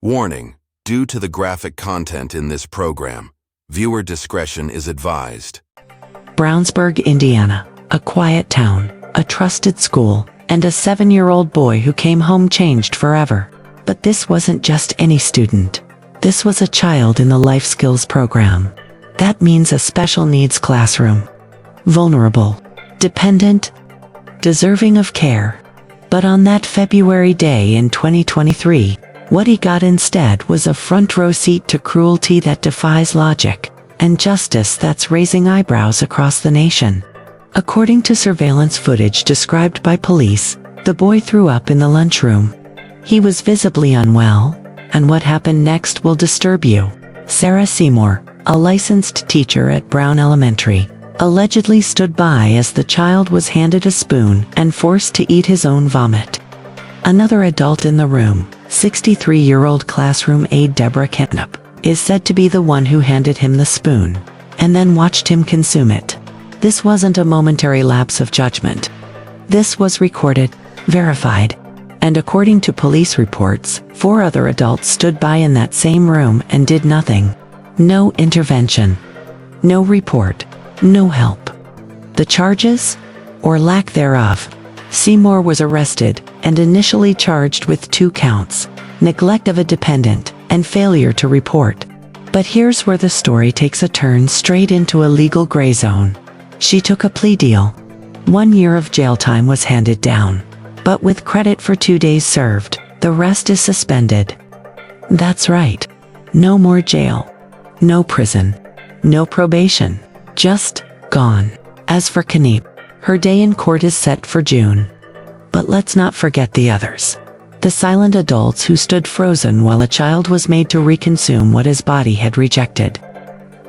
Warning: due to the graphic content in this program, viewer discretion is advised. Brownsburg, Indiana, a quiet town, a trusted school, and a 7-year-old boy who came home changed forever. But this wasn't just any student. This was a child in the life skills program. That means a special needs classroom. Vulnerable, dependent, deserving of care. But on that February day in 2023, what he got instead was a front row seat to cruelty that defies logic, and justice that's raising eyebrows across the nation. According to surveillance footage described by police, the boy threw up in the lunchroom. He was visibly unwell, and what happened next will disturb you. Sarah Seymour, a licensed teacher at Brown Elementary, allegedly stood by as the child was handed a spoon and forced to eat his own vomit. Another adult in the room, 63-year-old classroom aide Deborah Kentnup, is said to be the one who handed him the spoon, and then watched him consume it. This wasn't a momentary lapse of judgment. This was recorded, verified, and according to police reports, 4 other adults stood by in that same room and did nothing. No intervention. No report. No help. The charges? Or lack thereof. Seymour was arrested and initially charged with 2 counts, neglect of a dependent and failure to report. But here's where the story takes a turn straight into a legal gray zone. She took a plea deal. 1 year of jail time was handed down, but with credit for 2 days served, the rest is suspended. That's right. No more jail. No prison. No probation. Just gone. As for Kniep, her day in court is set for June. But let's not forget the others. The silent adults who stood frozen while a child was made to reconsume what his body had rejected.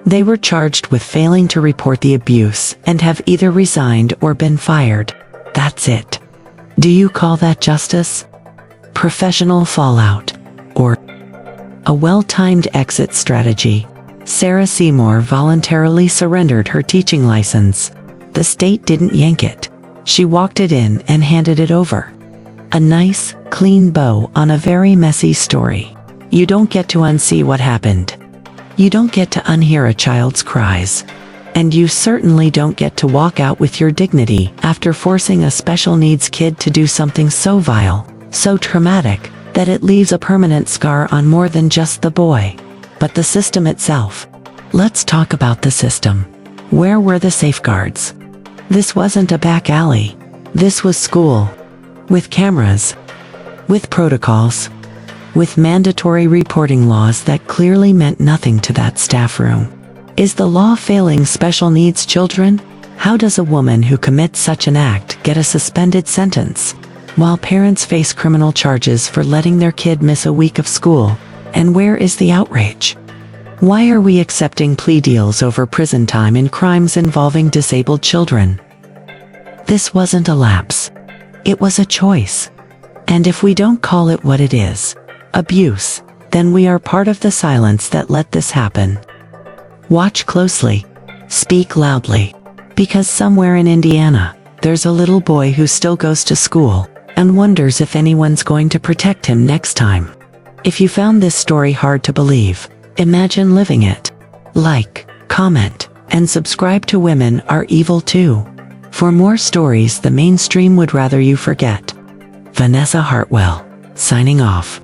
They were charged with failing to report the abuse and have either resigned or been fired. That's it. Do you call that justice? Professional fallout? Or a well-timed exit strategy? Sarah Seymour voluntarily surrendered her teaching license. The state didn't yank it. She walked it in and handed it over. A nice, clean bow on a very messy story. You don't get to unsee what happened. You don't get to unhear a child's cries. And you certainly don't get to walk out with your dignity after forcing a special needs kid to do something so vile, so traumatic, that it leaves a permanent scar on more than just the boy, but the system itself. Let's talk about the system. Where were the safeguards? This wasn't a back alley. This was school. With cameras. With protocols. With mandatory reporting laws that clearly meant nothing to that staff room. Is the law failing special needs children? How does a woman who commits such an act get a suspended sentence, while parents face criminal charges for letting their kid miss a week of school? And where is the outrage? Why are we accepting plea deals over prison time in crimes involving disabled children? This wasn't a lapse. It was a choice. And if we don't call it what it is, abuse, then we are part of the silence that let this happen. Watch closely. Speak loudly. Because somewhere in Indiana, there's a little boy who still goes to school and wonders if anyone's going to protect him next time. If you found this story hard to believe, imagine living it. Like, comment, and subscribe to Women Are Evil Too. For more stories the mainstream would rather you forget. Vanessa Hartwell, signing off.